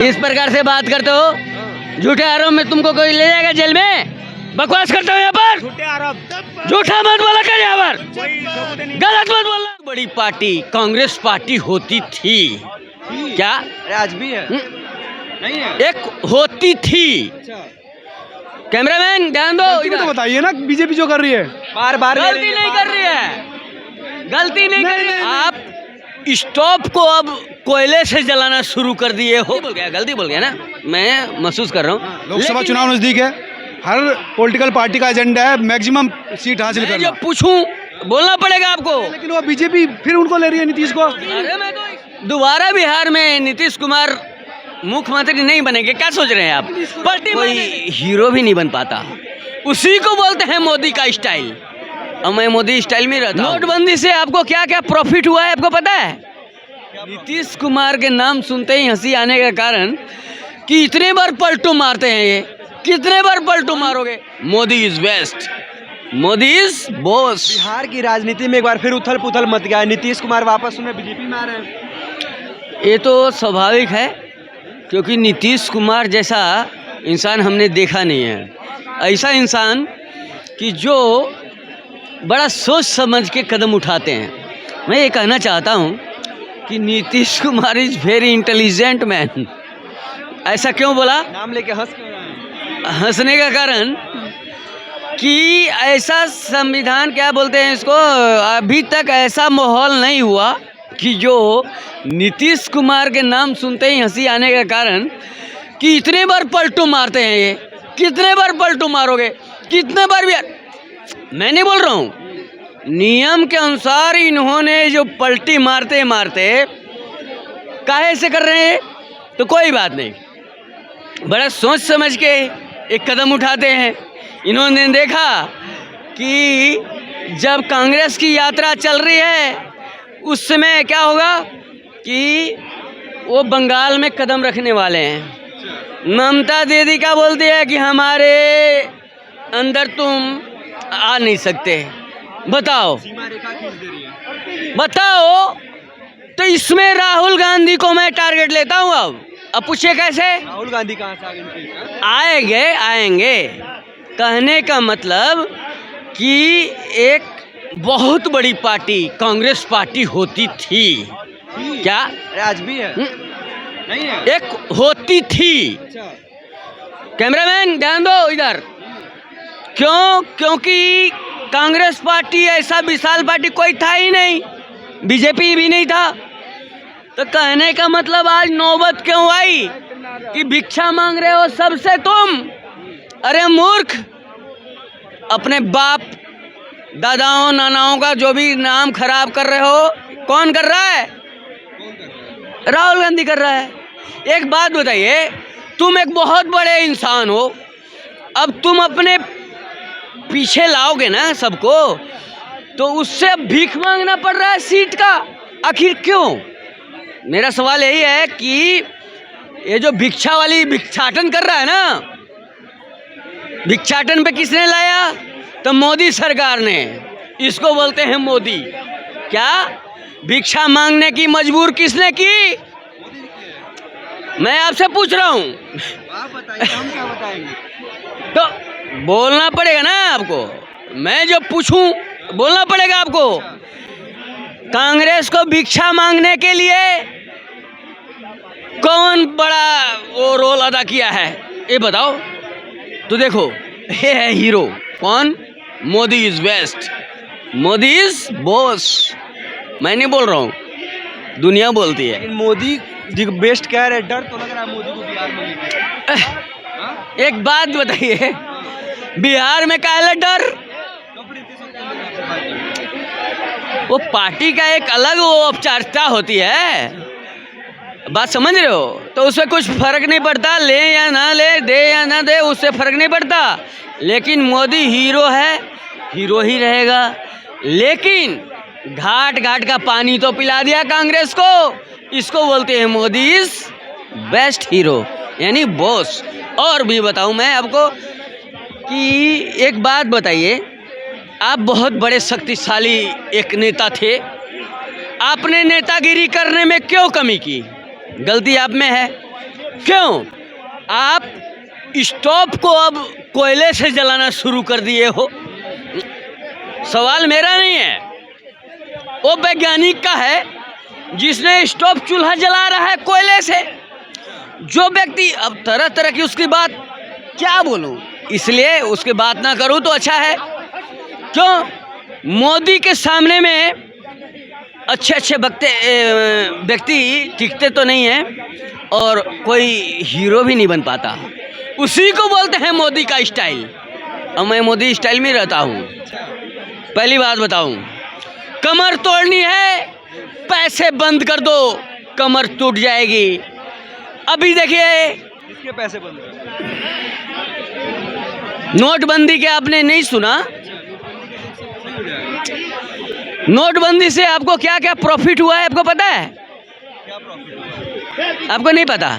इस प्रकार से बात करते हो, झूठे आरोप में तुमको कोई ले जाएगा जेल में? बकवास करते हो यहाँ पर, झूठे आरोप, झूठा मत बोला कर यहाँ पर, गलत मत बोलना। बड़ी पार्टी कांग्रेस पार्टी होती थी क्या? आज भी है? नहीं है, एक होती थी। कैमरामैन ध्यान दो, तो बताइए ना, बीजेपी जो कर रही है बार बार गलती नहीं कर रही है, गलती नहीं कर रही है। आप स्टॉप को अब कोयले से जलाना शुरू कर दिए हो। बोल गया, गलती बोल गया ना, मैं महसूस कर रहा हूँ। लोकसभा चुनाव नजदीक है, हर पॉलिटिकल पार्टी का एजेंडा है मैक्सिमम सीट हासिल करना। जब पूछूं बोलना पड़ेगा आपको, लेकिन वो बीजेपी फिर उनको ले रही है, नीतीश को। अरे मैं तो दोबारा बिहार में नीतीश कुमार मुख्यमंत्री नहीं बनेंगे, क्या सोच रहे हैं आप? पार्टी कोई हीरो भी नहीं बन पाता, उसी को बोलते हैं मोदी का स्टाइल। और मैं मोदी स्टाइल में रहता हूं। नोटबंदी से आपको क्या क्या प्रॉफिट हुआ है आपको पता है? नीतीश कुमार के नाम सुनते ही हंसी आने का कारण कि इतने बार पलटू मारते हैं ये, कितने बार पलटू मारोगे? Modi is best, Modi is boss. Bihar की राजनीति में एक बार फिर उथल पुथल मच गया, नीतीश कुमार वापस उन्हें बीजेपी में आ रहे हैं। ये तो स्वाभाविक है, क्योंकि नीतीश कुमार जैसा इंसान हमने देखा नहीं है। ऐसा इंसान कि जो बड़ा सोच समझ के कदम उठाते हैं। मैं ये कहना चाहता हूँ कि Nitish Kumar is very intelligent man. ऐसा क्यों बोला? नाम लेके हंस क्यों रहे हैं? हंसने का कारण कि ऐसा संविधान क्या बोलते हैं इसको, अभी तक ऐसा माहौल नहीं हुआ कि जो नीतीश कुमार के नाम सुनते ही हंसी आने का कारण कि इतने बार पलटू मारते हैं ये, कितने बार पलटू मारोगे, कितने बार भी। मैं नहीं बोल रहा हूँ, नियम के अनुसार इन्होंने जो पलटी मारते मारते काहे से कर रहे हैं तो कोई बात नहीं, बड़ा सोच समझ के एक कदम उठाते हैं। इन्होंने देखा कि जब कांग्रेस की यात्रा चल रही है उस समय क्या होगा कि वो बंगाल में कदम रखने वाले हैं। ममता दीदी क्या बोलती है कि हमारे अंदर तुम आ नहीं सकते। बताओ, सीमा रेखा खींच दे रही है। बताओ, तो इसमें राहुल गांधी को मैं टारगेट लेता हूँ। अब पूछिए कैसे? राहुल गांधी कहाँ से आ गए? आएंगे आएंगे, कहने का मतलब कि एक बहुत बड़ी पार्टी कांग्रेस पार्टी होती थी क्या? आज भी है? नहीं है, एक होती थी। कैमरामैन ध्यान दो इधर। क्यों? क्योंकि कांग्रेस पार्टी ऐसा विशाल पार्टी कोई था ही नहीं, बीजेपी भी नहीं था। तो कहने का मतलब आज नौबत क्यों आई कि भिक्षा मांग रहे हो सबसे तुम? अरे मूर्ख, अपने बाप दादाओं नानाओं का जो भी नाम खराब कर रहे हो, कौन कर रहा है? राहुल गांधी कर रहा है। एक बात बताइए, तुम एक बहुत बड़े इंसान हो, अब तुम अपने पीछे लाओगे ना सबको, तो उससे अब भीख मांगना पड़ रहा है सीट का। आखिर क्यों? मेरा सवाल यही है कि ये जो भिक्षा वाली भिक्षाटन कर रहा है ना, भिक्षाटन पे किसने लाया? तो मोदी सरकार ने। इसको बोलते हैं मोदी। क्या भिक्षा मांगने की मजबूर किसने की? मैं आपसे पूछ रहा हूँ। आप बताइए, हम क्या बताएंगे? तो बोलना पड़ेगा ना आपको, मैं जो पूछूं बोलना पड़ेगा आपको। कांग्रेस को भिक्षा मांगने के लिए कौन बड़ा वो रोल अदा किया है ये बताओ तो। देखो, ये है हीरो। कौन? Modi is best, Modi is boss. मैं नहीं बोल रहा हूँ, दुनिया बोलती है। लेकिन मोदी जी बेस्ट कह रहे, डर तो लग रहा है मोदी को बिहार में लेके। एक बात बताइए, बिहार में काहे डर? वो पार्टी का एक अलग वो औपचारिकता होती है, बात समझ रहे हो? तो उससे कुछ फर्क नहीं पड़ता, ले या ना ले, दे या ना दे, उससे फर्क नहीं पड़ता। लेकिन मोदी हीरो है, हीरो ही रहेगा। लेकिन घाट घाट का पानी तो पिला दिया कांग्रेस को। इसको बोलते हैं मोदी इज बेस्ट हीरो, यानी बॉस। और भी बताऊं मैं आपको कि एक बात बताइए, आप बहुत बड़े शक्तिशाली एक नेता थे, आपने नेतागिरी करने में क्यों कमी की? गलती आप में है। क्यों आप स्टोव को अब कोयले से जलाना शुरू कर दिए हो? सवाल मेरा नहीं है, वो वैज्ञानिक का है जिसने स्टोव चूल्हा जला रहा है कोयले से। जो व्यक्ति, अब तरह तरह की उसकी बात क्या बोलूं, इसलिए उसकी बात ना करूं तो अच्छा है। क्यों मोदी के सामने में अच्छे अच्छे व्यक्ति टिकते तो नहीं हैं और कोई हीरो भी नहीं बन पाता। उसी को बोलते हैं मोदी का स्टाइल, और मैं मोदी स्टाइल में रहता हूँ। पहली बात बताऊँ, कमर तोड़नी है पैसे बंद कर दो, कमर टूट जाएगी। अभी देखिए किसके पैसे बंद कर? नोटबंदी के आपने नहीं सुना? नोटबंदी से आपको क्या क्या प्रॉफिट हुआ है आपको पता है? क्या प्रॉफिट? आपको नहीं पता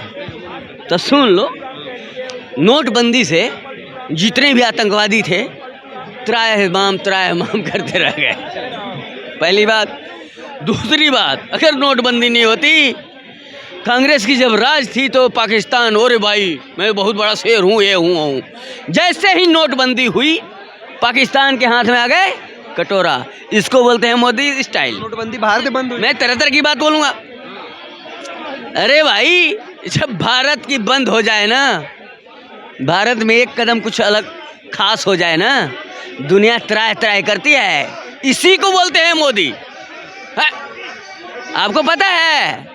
तो सुन लो। नोटबंदी से जितने भी आतंकवादी थे त्राहिमाम करते रह गए, पहली बात। दूसरी बात, अगर नोटबंदी नहीं होती, कांग्रेस की जब राज थी तो पाकिस्तान, ओरे भाई मैं बहुत बड़ा शेर हूँ, ये हूँ। जैसे ही नोटबंदी हुई पाकिस्तान के हाथ में आ गए कटोरा। इसको बोलते हैं मोदी स्टाइल। नोटबंदी बाहर से बंद हुई। मैं तरह तरह की बात बोलूँगा। अरे भाई, जब भारत की बंद हो जाए ना, भारत में एक कदम कुछ अलग खास हो जाए ना, दुनिया त्राय करती है। इसी को बोलते हैं मोदी। है? आपको पता है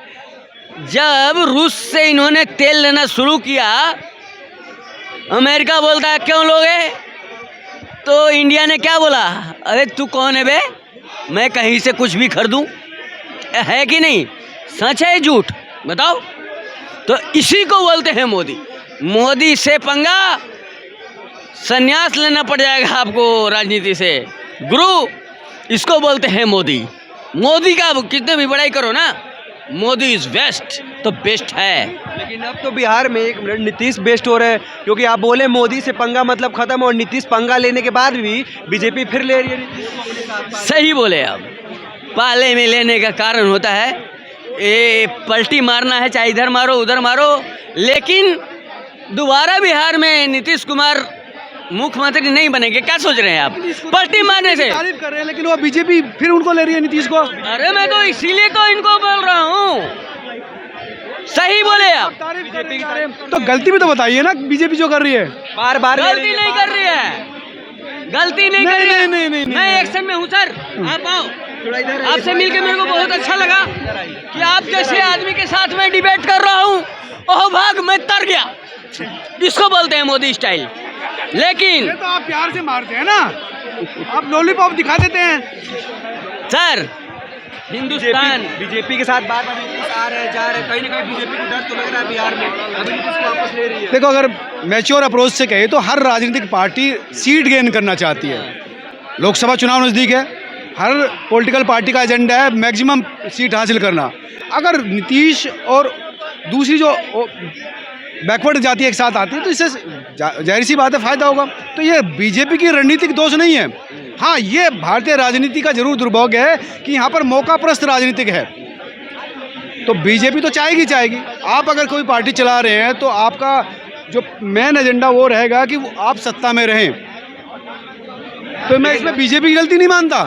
जब रूस से इन्होंने तेल लेना शुरू किया, अमेरिका बोलता है क्यों लोगे? तो इंडिया ने क्या बोला, अरे तू कौन है बे, मैं कहीं से कुछ भी खरीदूं? है कि नहीं? सच है झूठ बताओ? तो इसी को बोलते हैं मोदी। मोदी से पंगा, संन्यास लेना पड़ जाएगा आपको राजनीति से, गुरु। इसको बोलते हैं मोदी। मोदी का कितने भी बड़ाई करो ना, मोदी इज बेस्ट, तो बेस्ट है। लेकिन अब तो बिहार में एक मिनट नीतीश बेस्ट हो रहे हैं, क्योंकि आप बोले मोदी से पंगा मतलब खत्म, और नीतीश पंगा लेने के बाद भी बीजेपी फिर ले रही है नीतीश को अपने साथ। सही बोले आप। पाले में लेने का कारण होता है ये पलटी मारना है, चाहे इधर मारो उधर मारो। लेकिन दोबारा बिहार में नीतीश कुमार मुख्यमंत्री नहीं बनेंगे। क्या सोच रहे हैं आप? पलटी मारने से तारीफ कर रहे हैं, लेकिन वो बीजेपी फिर उनको ले रही है, नीतीश को। अरे मैं तो इसीलिए तो इनको बोल रहा हूँ। सही बोले आप। तारीफ कर रहे हैं, तो गलती भी तो बताइए ना बीजेपी जो कर रही है। बार बार गलती नहीं कर रही है, गलती नहीं कर रही है। नहीं, मैं एक्शन में हूँ सर। आप आओ, आपसे मिलके मेरे को बहुत अच्छा लगा कि आप जैसे आदमी के साथ मैं डिबेट कर रहा हूँ। ओह भाग, मैं तर गया। इसको बोलते हैं मोदी स्टाइल। लेकिन ये तो आप प्यार से मारते हैं ना, आप लॉलीपॉप दिखा देते हैं। सर, हिंदुस्तान बीजेपी के साथ बार बार नीतीश आ रहे हैं जा रहे हैं, कहीं ना कहीं बीजेपी को डर तो लग रहा है बिहार में, अभी नीतीश को वापस ले रही है। देखो, अगर मैच्योर अप्रोच से कहे तो हर राजनीतिक पार्टी सीट गेन करना चाहती है। लोकसभा चुनाव नज़दीक है, हर पॉलिटिकल पार्टी का एजेंडा है मैक्सिमम सीट हासिल करना। अगर नीतीश और दूसरी जो बैकवर्ड जाति एक साथ आती है तो इससे जाहिर सी बात है फ़ायदा होगा। तो ये बीजेपी की रणनीतिक दोष नहीं है। हाँ, ये भारतीय राजनीति का जरूर दुर्भाग्य है कि यहाँ पर मौकाप्रस्त राजनीतिक है। तो बीजेपी तो चाहेगी। आप अगर कोई पार्टी चला रहे हैं तो आपका जो मेन एजेंडा वो रहेगा कि आप सत्ता में रहें। तो मैं इसमें बीजेपी की गलती नहीं मानता,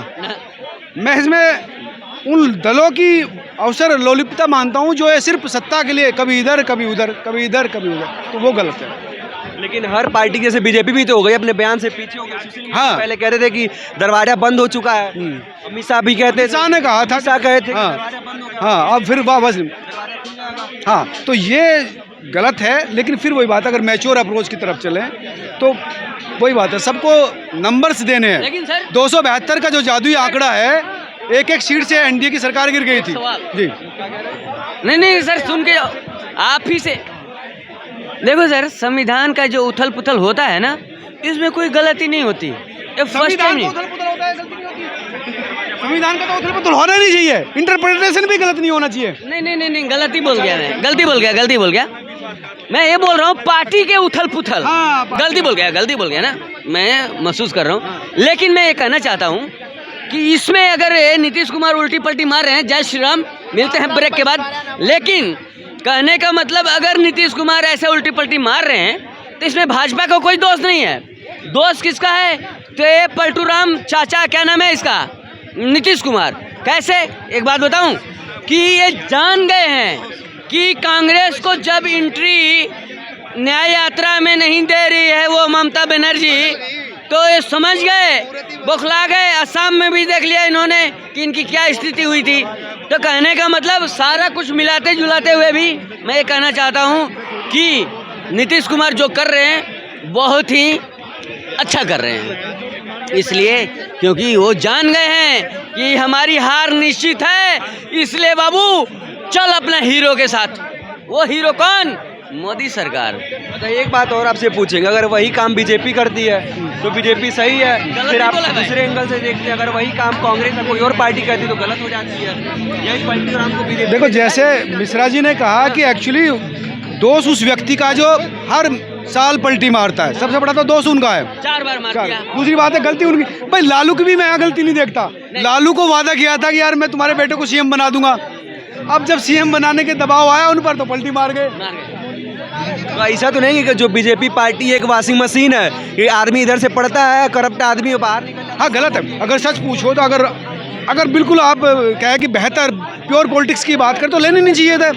मैं इसमें उन दलों की अवसर लोलुपता मानता हूँ जो है सिर्फ सत्ता के लिए कभी इधर कभी उधर, कभी इधर कभी उधर, तो वो गलत है। लेकिन हर पार्टी जैसे बीजेपी भी तो हो गई, अपने बयान से पीछे हो गई। हाँ, पहले कहते थे कि दरवाजा बंद हो चुका है, अमित शाह भी कहते थे, ने कहा था, कहे थे हाँ, हाँ, अब फिर वापस, हाँ, तो ये गलत है। लेकिन फिर वही बात है, अगर मैच्योर अप्रोच की तरफ चलें तो वही बात है, सबको नंबर्स देने हैं। लेकिन सर 272 का जो जादुई आंकड़ा है, एक सीट से एनडीए की सरकार गिर गई थी जी। नहीं सर, सुन के आप ही से देखो सर, संविधान का जो उथल पुथल होता है ना, इसमें कोई गलती नहीं होती। ये फर्स्ट टाइम नहीं। संविधान का तो उथल पुथल होना नहीं चाहिए, इंटरप्रिटेशन भी गलत नहीं होना चाहिए। नहीं, गलती बोल गया मैं, गलती बोल गया। मैं ये बोल रहा हूँ पार्टी के उथल पुथल। हाँ, गलती बोल गया ना, मैं महसूस कर रहा हूँ। लेकिन मैं ये कहना चाहता हूँ कि इसमें अगर नीतीश कुमार उल्टी पलटी मार रहे हैं, जय श्री राम, मिलते हैं ब्रेक के बाद। लेकिन कहने का मतलब अगर नीतीश कुमार ऐसे उल्टी पलटी मार रहे हैं तो इसमें भाजपा का कोई दोष नहीं है। दोष किसका है? तो ये पलटूराम चाचा, क्या नाम है इसका, नीतीश कुमार। कैसे? एक बात बताऊं कि ये जान गए हैं कि कांग्रेस को जब एंट्री न्याय यात्रा में नहीं दे रही है वो ममता बनर्जी, तो ये समझ गए, बौखला गए। असम में भी देख लिया इन्होंने कि इनकी क्या स्थिति हुई थी। तो कहने का मतलब सारा कुछ मिलाते जुलाते हुए भी मैं ये कहना चाहता हूँ कि नीतीश कुमार जो कर रहे हैं बहुत ही अच्छा कर रहे हैं, इसलिए क्योंकि वो जान गए हैं कि हमारी हार निश्चित है। इसलिए बाबू चल अपना हीरो के साथ। वो हीरो कौन? मोदी सरकार। अच्छा, एक बात और आपसे पूछेंगे, अगर वही काम बीजेपी करती है तो बीजेपी सही है, फिर आप दूसरे एंगल से देखते हैं अगर वही काम कांग्रेस या कोई और पार्टी करती तो गलत हो जाती है। यही पलटूराम को बीजेपी। देखो, जैसे मिश्रा जी ने कहा कि एक्चुअली दोष उस व्यक्ति का जो हर साल पलटी मारता है, सबसे बड़ा तो दोष उनका है। 4 बार मार दिया। दूसरी बात है गलती उनकी। भाई लालू की भी मैं यहाँ गलती नहीं देखता। लालू को वादा किया था कि यार मैं तुम्हारे बेटे को सीएम बना दूंगा। अब जब सीएम बनाने के दबाव आया उन पर तो पलटी मार गए। तो ऐसा तो नहीं है कि जो बीजेपी पार्टी एक वॉशिंग मशीन है, ये आदमी इधर से पढ़ता है, करप्ट आदमी बाहर निकल। हाँ, गलत है। अगर सच पूछो तो अगर बिल्कुल आप कहे कि बेहतर प्योर पॉलिटिक्स की बात कर तो लेनी नहीं चाहिए था।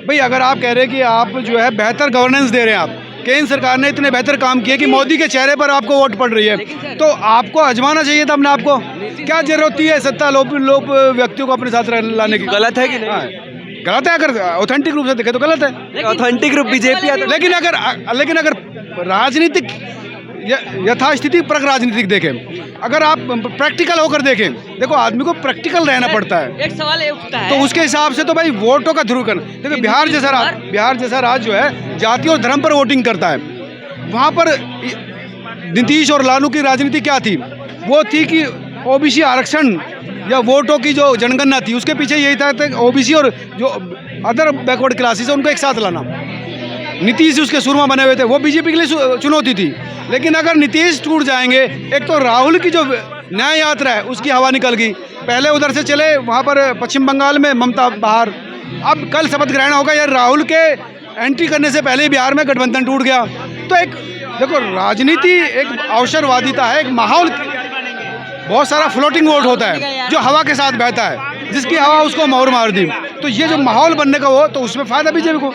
भाई अगर आप कह रहे हैं कि आप जो है बेहतर गवर्नेंस दे रहे हैं, आप केंद्र सरकार ने इतने बेहतर काम किए कि मोदी के चेहरे पर आपको वोट पड़ रही है, तो आपको आजमाना चाहिए था अपने आप को। क्या जरूरत है सत्ता लोप व्यक्तियों को अपने साथ लाने की? गलत है कि नहीं? गलत है। अगर ऑथेंटिक रूप से देखे तो गलत है। ऑथेंटिक रूप बीजेपी। लेकिन अगर राजनीतिक यथास्थिति परक राजनीतिक देखें, अगर आप प्रैक्टिकल होकर देखें, देखो आदमी को प्रैक्टिकल रहना पड़ता है। एक सवाल ये उठता है तो उसके हिसाब से तो भाई वोटों का ध्रुवीकरण। देखो बिहार जैसा राज्य जो है जाति और धर्म पर वोटिंग करता है। वहाँ पर नीतीश और लालू की राजनीति क्या थी? वो थी कि ओबीसी आरक्षण या वोटों की जो जनगणना थी उसके पीछे यही था कि ओबीसी और जो अदर बैकवर्ड क्लासेस है उनको एक साथ लाना। नीतीश उसके सुरमा बने हुए थे, वो बीजेपी के लिए चुनौती थी। लेकिन अगर नीतीश टूट जाएंगे, एक तो राहुल की जो न्याय यात्रा है उसकी हवा निकल गई। पहले उधर से चले, वहाँ पर पश्चिम बंगाल में ममता बाहर, अब कल शपथ ग्रहण होगा यार, राहुल के एंट्री करने से पहले बिहार में गठबंधन टूट गया। तो एक देखो राजनीति एक अवसरवादिता है, एक माहौल, बहुत सारा फ्लोटिंग वोट होता है जो हवा के साथ बहता है, जिसकी हवा उसको मोहर मार दी। तो ये जो माहौल बनने का वो, तो उसमें फायदा बीजेपी को।